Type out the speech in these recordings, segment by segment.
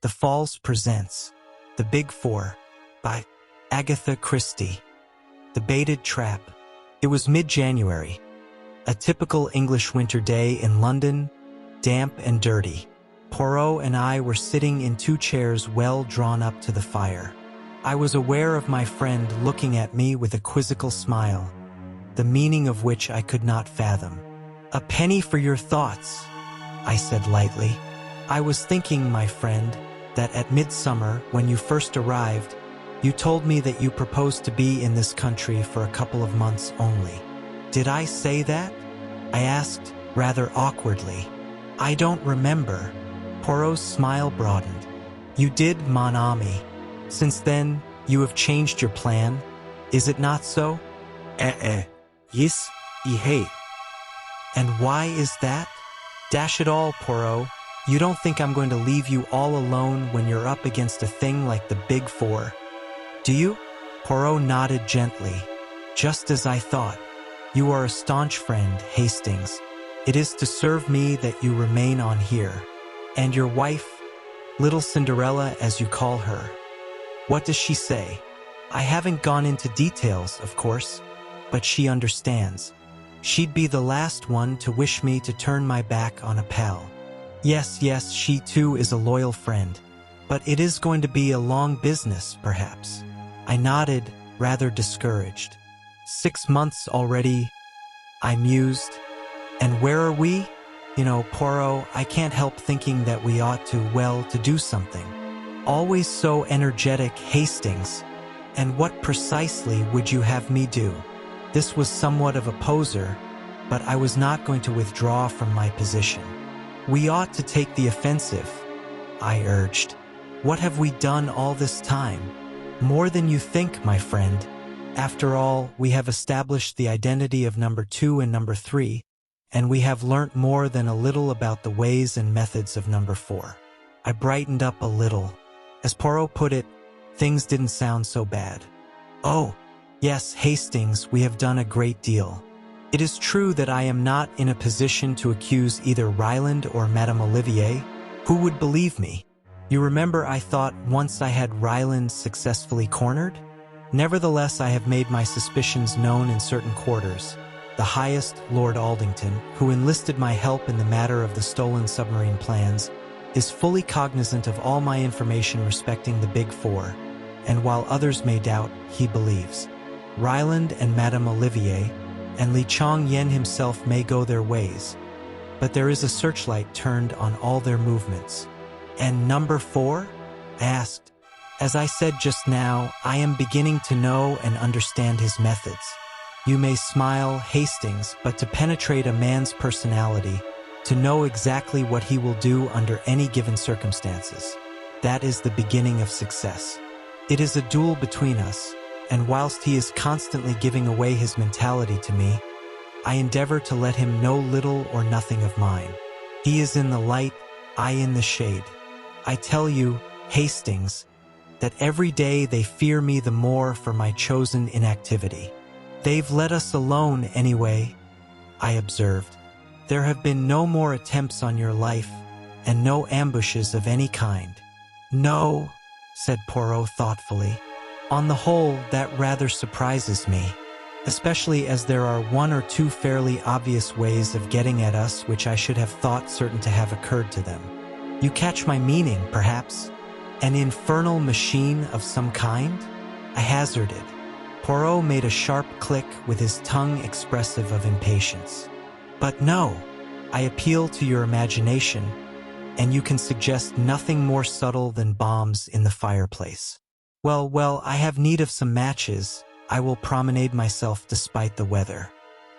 The Falls presents The Big Four by Agatha Christie. The Baited Trap. It was mid-January, a typical English winter day in London, damp and dirty. Poirot and I were sitting in two chairs well drawn up to the fire. I was aware of my friend looking at me with a quizzical smile, the meaning of which I could not fathom. "A penny for your thoughts," I said lightly. "I was thinking, my friend, that at midsummer, when you first arrived, you told me that you proposed to be in this country for a couple of months only." "Did I say that?" I asked, rather awkwardly. "I don't remember." Poirot's smile broadened. "You did, mon ami. Since then, you have changed your plan, is it not so?" Yes, I have." "And why is that?" "Dash it all, Poirot. You don't think I'm going to leave you all alone when you're up against a thing like the Big Four, do you?" Poirot nodded gently. "Just as I thought. You are a staunch friend, Hastings. It is to serve me that you remain on here. And your wife, little Cinderella as you call her, what does she say?" "I haven't gone into details, of course, but she understands. She'd be the last one to wish me to turn my back on a pal. Yes, she too is a loyal friend. But it is going to be a long business, perhaps." I nodded, rather discouraged. 6 months already, I mused. "And where are we? You know, Poirot, I can't help thinking that we ought to do something. Always so energetic, Hastings. And what precisely would you have me do?" This was somewhat of a poser, but I was not going to withdraw from my position. "We ought to take the offensive," I urged. "What have we done all this time?" "More than you think, my friend. After all, we have established the identity of number 2 and number 3, and we have learnt more than a little about the ways and methods of number 4. I brightened up a little. As Poirot put it, things didn't sound so bad. "Oh, yes, Hastings, we have done a great deal. It is true that I am not in a position to accuse either Ryland or Madame Olivier. Who would believe me? You remember I thought once I had Ryland successfully cornered? Nevertheless, I have made my suspicions known in certain quarters. The highest, Lord Aldington, who enlisted my help in the matter of the stolen submarine plans, is fully cognizant of all my information respecting the Big Four, and while others may doubt, he believes. Ryland and Madame Olivier and Li Chong-yen himself may go their ways, but there is a searchlight turned on all their movements." "And number 4? I asked. "As I said just now, I am beginning to know and understand his methods. You may smile, Hastings, but to penetrate a man's personality, to know exactly what he will do under any given circumstances, that is the beginning of success. It is a duel between us, and whilst he is constantly giving away his mentality to me, I endeavor to let him know little or nothing of mine. He is in the light, I in the shade. I tell you, Hastings, that every day they fear me the more for my chosen inactivity." "They've let us alone anyway," I observed. "There have been no more attempts on your life, and no ambushes of any kind." "No," said Poirot thoughtfully. "On the whole, that rather surprises me, especially as there are 1 or 2 fairly obvious ways of getting at us which I should have thought certain to have occurred to them. You catch my meaning, perhaps? An infernal machine of some kind?" I hazarded. Poirot made a sharp click with his tongue expressive of impatience. "But no, I appeal to your imagination, and you can suggest nothing more subtle than bombs in the fireplace." Well, I have need of some matches. I will promenade myself despite the weather."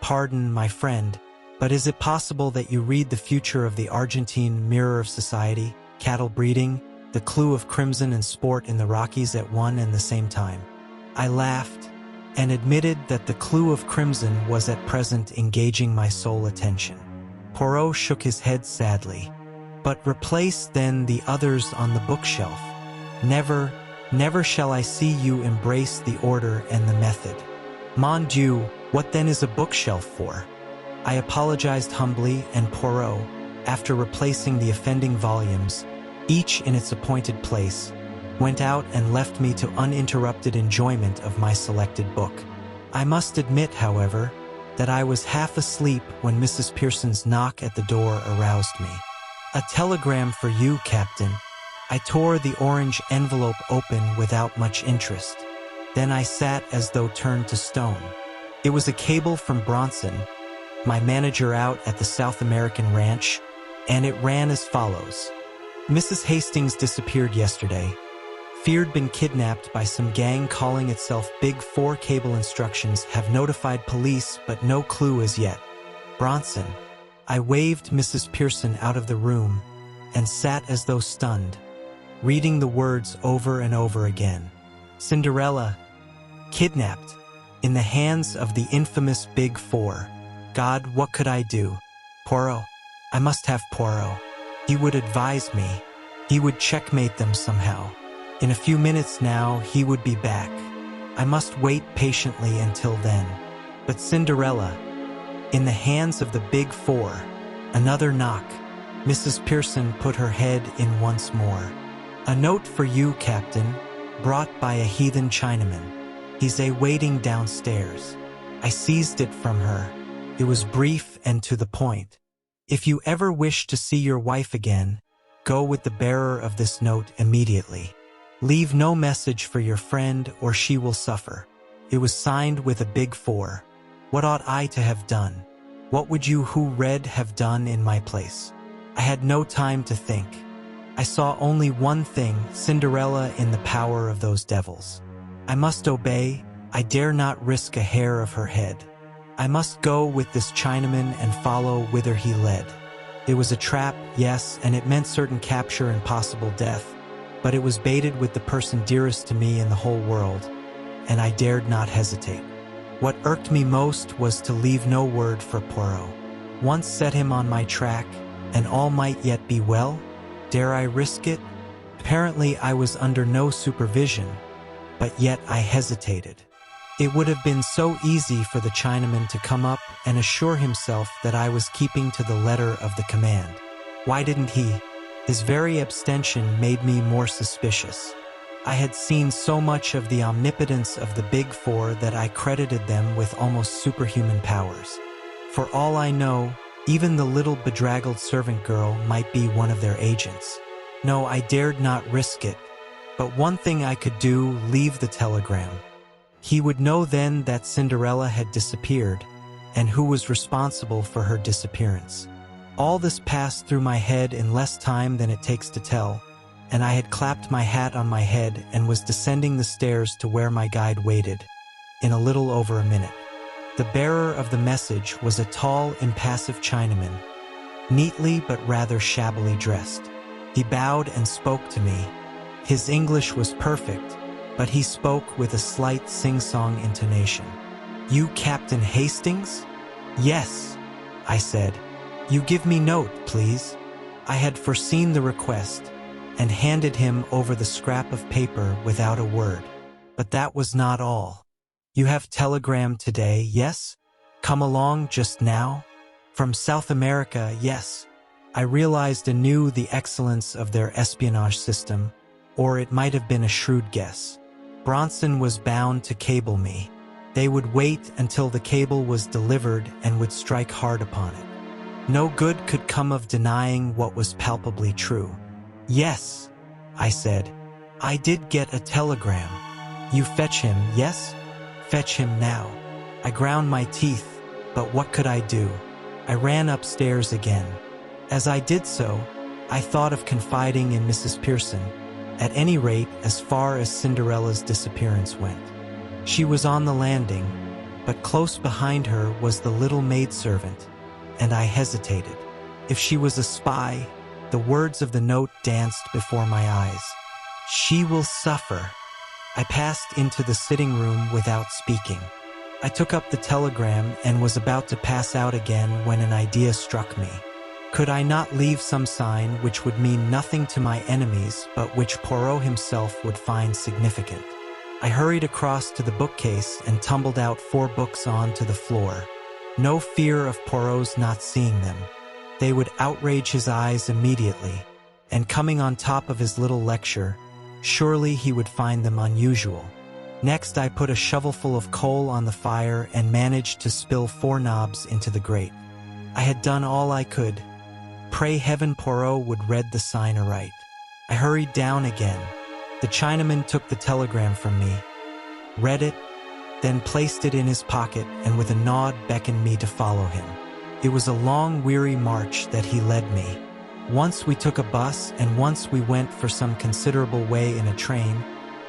"Pardon, my friend, but is it possible that you read the future of the Argentine Mirror of Society, cattle breeding, the clue of crimson and sport in the Rockies at one and the same time?" I laughed, and admitted that the clue of crimson was at present engaging my sole attention. Poirot shook his head sadly. "But replace then the others on the bookshelf. Never shall I see you embrace the order and the method. Mon Dieu, what then is a bookshelf for?" I apologized humbly, and Poirot, after replacing the offending volumes, each in its appointed place, went out and left me to uninterrupted enjoyment of my selected book. I must admit, however, that I was half asleep when Mrs. Pearson's knock at the door aroused me. "A telegram for you, Captain." I tore the orange envelope open without much interest. Then I sat as though turned to stone. It was a cable from Bronson, my manager out at the South American ranch, and it ran as follows. "Mrs. Hastings disappeared yesterday. Feared been kidnapped by some gang calling itself Big 4. Cable instructions have notified police, but no clue as yet. Bronson." I waved Mrs. Pearson out of the room and sat as though stunned, reading the words over and over again. Cinderella, kidnapped, in the hands of the infamous Big 4. God, what could I do? Poirot. I must have Poirot. He would advise me. He would checkmate them somehow. In a few minutes now, he would be back. I must wait patiently until then. But Cinderella, in the hands of the Big 4. Another knock. Mrs. Pearson put her head in once more. "A note for you, Captain, brought by a heathen Chinaman. He's waiting downstairs." I seized it from her. It was brief and to the point. "If you ever wish to see your wife again, go with the bearer of this note immediately. Leave no message for your friend or she will suffer." It was signed with a Big 4. What ought I to have done? What would you who read have done in my place? I had no time to think. I saw only one thing, Cinderella in the power of those devils. I must obey. I dare not risk a hair of her head. I must go with this Chinaman and follow whither he led. It was a trap, yes, and it meant certain capture and possible death, but it was baited with the person dearest to me in the whole world, and I dared not hesitate. What irked me most was to leave no word for Poirot. Once set him on my track, and all might yet be well. Dare I risk it? Apparently I was under no supervision, but yet I hesitated. It would have been so easy for the Chinaman to come up and assure himself that I was keeping to the letter of the command. Why didn't he? His very abstention made me more suspicious. I had seen so much of the omnipotence of the Big 4 that I credited them with almost superhuman powers. For all I know, even the little bedraggled servant girl might be one of their agents. No, I dared not risk it. But one thing I could do, leave the telegram. He would know then that Cinderella had disappeared, and who was responsible for her disappearance. All this passed through my head in less time than it takes to tell, and I had clapped my hat on my head and was descending the stairs to where my guide waited, in a little over a minute. The bearer of the message was a tall, impassive Chinaman, neatly but rather shabbily dressed. He bowed and spoke to me. His English was perfect, but he spoke with a slight sing-song intonation. "You Captain Hastings?" "Yes," I said. "You give me note, please." I had foreseen the request, and handed him over the scrap of paper without a word. But that was not all. "You have telegram today, yes? Come along just now? From South America, yes." I realized anew the excellence of their espionage system, or it might have been a shrewd guess. Bronson was bound to cable me. They would wait until the cable was delivered and would strike hard upon it. No good could come of denying what was palpably true. "Yes," I said, "I did get a telegram. You fetch him, yes? Fetch him now." I ground my teeth, but what could I do? I ran upstairs again. As I did so, I thought of confiding in Mrs. Pearson, at any rate as far as Cinderella's disappearance went. She was on the landing, but close behind her was the little maidservant, and I hesitated. If she was a spy, the words of the note danced before my eyes. "She will suffer." I passed into the sitting room without speaking. I took up the telegram and was about to pass out again when an idea struck me. Could I not leave some sign which would mean nothing to my enemies, but which Poirot himself would find significant? I hurried across to the bookcase and tumbled out 4 books onto the floor. No fear of Poirot's not seeing them. They would outrage his eyes immediately, and coming on top of his little lecture, surely he would find them unusual. Next, I put a shovelful of coal on the fire and managed to spill 4 knobs into the grate. I had done all I could. Pray heaven Poirot would read the sign aright. I hurried down again. The Chinaman took the telegram from me, read it, then placed it in his pocket and with a nod beckoned me to follow him. It was a long, weary march that he led me. Once we took a bus and once we went for some considerable way in a train,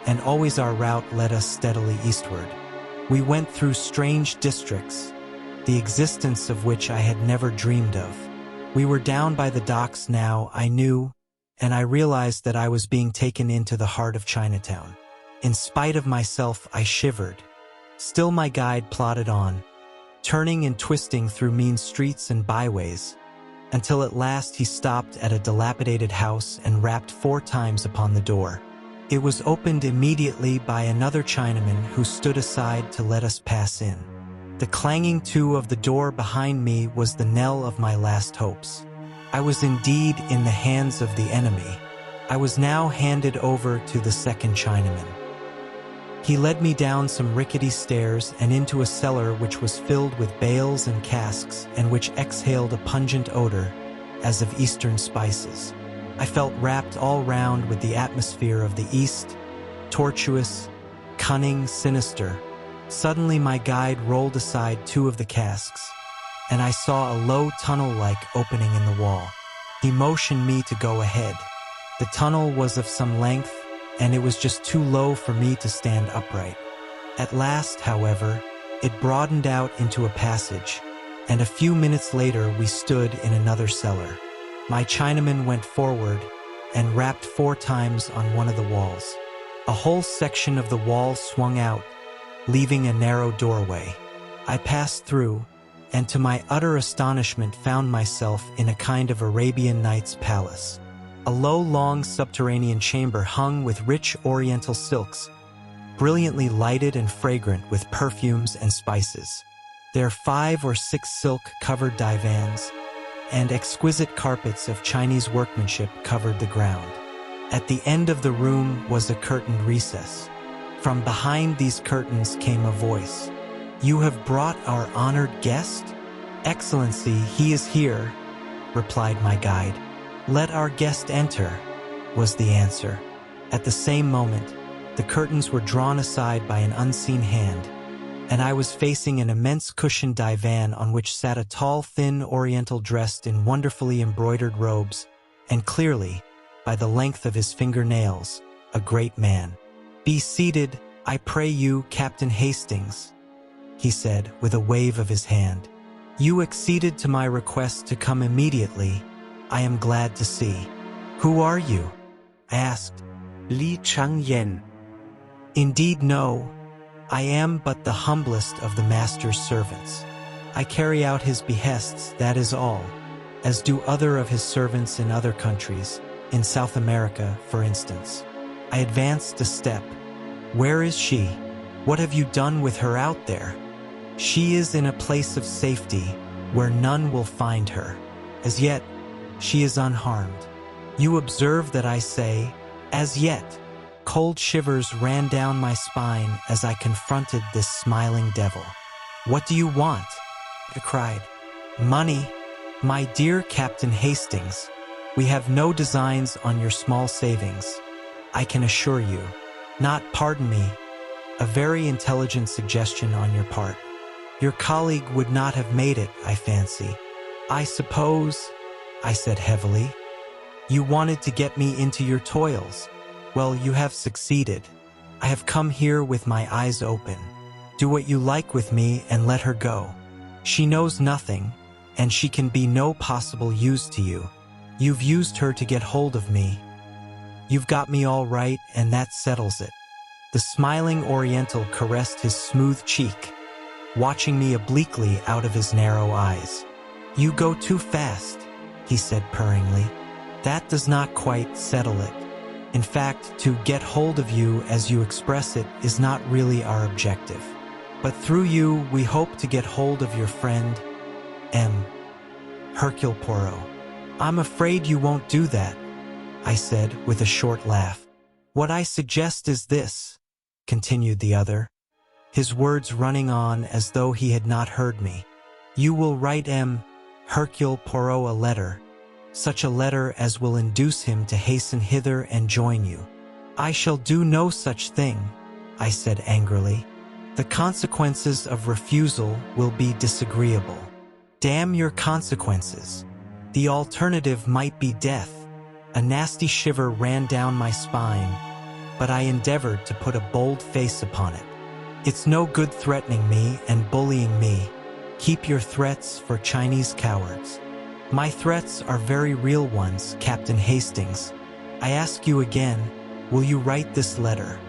and always our route led us steadily eastward. We went through strange districts, the existence of which I had never dreamed of. We were down by the docks now, I knew, and I realized that I was being taken into the heart of Chinatown. In spite of myself, I shivered. Still my guide plodded on, turning and twisting through mean streets and byways, until at last he stopped at a dilapidated house and rapped 4 times upon the door. It was opened immediately by another Chinaman who stood aside to let us pass in. The clanging to of the door behind me was the knell of my last hopes. I was indeed in the hands of the enemy. I was now handed over to the second Chinaman. He led me down some rickety stairs and into a cellar which was filled with bales and casks and which exhaled a pungent odor as of Eastern spices. I felt wrapped all round with the atmosphere of the East, tortuous, cunning, sinister. Suddenly my guide rolled aside 2 of the casks, and I saw a low tunnel-like opening in the wall. He motioned me to go ahead. The tunnel was of some length, and it was just too low for me to stand upright. At last, however, it broadened out into a passage, and a few minutes later we stood in another cellar. My Chinaman went forward and rapped 4 times on one of the walls. A whole section of the wall swung out, leaving a narrow doorway. I passed through, and to my utter astonishment found myself in a kind of Arabian Nights palace. A low, long subterranean chamber hung with rich oriental silks, brilliantly lighted and fragrant with perfumes and spices. There 5 or 6 silk-covered divans, and exquisite carpets of Chinese workmanship covered the ground. At the end of the room was a curtained recess. From behind these curtains came a voice. "You have brought our honored guest?" "Excellency, he is here," replied my guide. "Let our guest enter," was the answer. At the same moment, the curtains were drawn aside by an unseen hand, and I was facing an immense cushioned divan on which sat a tall, thin Oriental dressed in wonderfully embroidered robes, and clearly, by the length of his fingernails, a great man. "Be seated, I pray you, Captain Hastings," he said with a wave of his hand. "You acceded to my request to come immediately. I am glad to see. Who are you?" I asked. Li Changyen. "Indeed no. I am but the humblest of the master's servants. I carry out his behests, that is all, as do other of his servants in other countries, in South America, for instance." I advanced a step. "Where is she? What have you done with her out there?" "She is in a place of safety, where none will find her. As yet, she is unharmed." You observe that I say, "as yet." Cold shivers ran down my spine as I confronted this smiling devil. "What do you want?" I cried. "Money, my dear Captain Hastings. We have no designs on your small savings, I can assure you. Not, pardon me, a very intelligent suggestion on your part. Your colleague would not have made it, I fancy. I suppose," I said heavily, "you wanted to get me into your toils. Well, you have succeeded. I have come here with my eyes open. Do what you like with me and let her go. She knows nothing, and she can be no possible use to you. You've used her to get hold of me. You've got me all right, and that settles it." The smiling Oriental caressed his smooth cheek, watching me obliquely out of his narrow eyes. "You go too fast," he said purringly. "That does not quite settle it. In fact, to get hold of you, as you express it, is not really our objective. But through you, we hope to get hold of your friend, Hercule Poirot." "I'm afraid you won't do that. I said with a short laugh. What I suggest is this, continued the other, his words running on as though he had not heard me. You will write Hercule Poirot a letter, such a letter as will induce him to hasten hither and join you. I shall do no such thing, I said angrily. The consequences of refusal will be disagreeable. Damn your consequences. The alternative might be death. A nasty shiver ran down my spine, but I endeavored to put a bold face upon it. It's no good threatening me and bullying me. Keep your threats for Chinese cowards. My threats are very real ones, Captain Hastings. I ask you again, will you write this letter?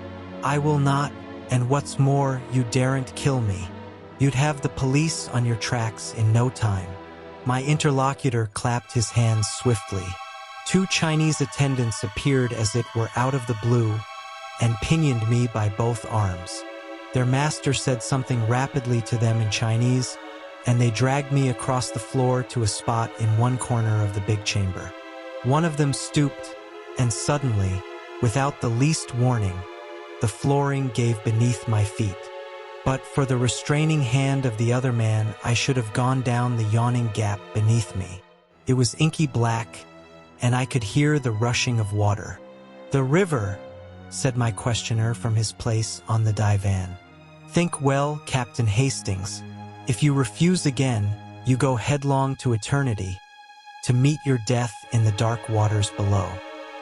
I will not, and what's more, you daren't kill me. You'd have the police on your tracks in no time. My interlocutor clapped his hands swiftly. 2 Chinese attendants appeared as it were out of the blue and pinioned me by both arms. Their master said something rapidly to them in Chinese, and they dragged me across the floor to a spot in one corner of the big chamber. One of them stooped, and suddenly, without the least warning, the flooring gave beneath my feet. But for the restraining hand of the other man, I should have gone down the yawning gap beneath me. It was inky black, and I could hear the rushing of water. The river, said my questioner from his place on the divan. Think well, Captain Hastings. If you refuse again, you go headlong to eternity, to meet your death in the dark waters below.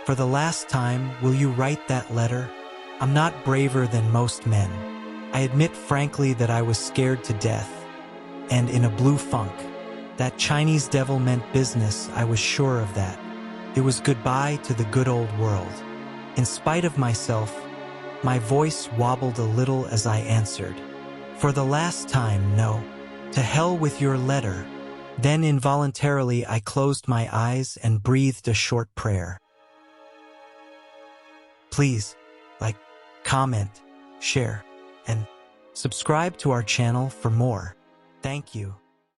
For the last time, will you write that letter? I'm not braver than most men. I admit frankly that I was scared to death, and in a blue funk. That Chinese devil meant business, I was sure of that. It was goodbye to the good old world. In spite of myself, my voice wobbled a little as I answered. For the last time, no. To hell with your letter. Then involuntarily I closed my eyes and breathed a short prayer. Please, like, comment, share, and subscribe to our channel for more. Thank you.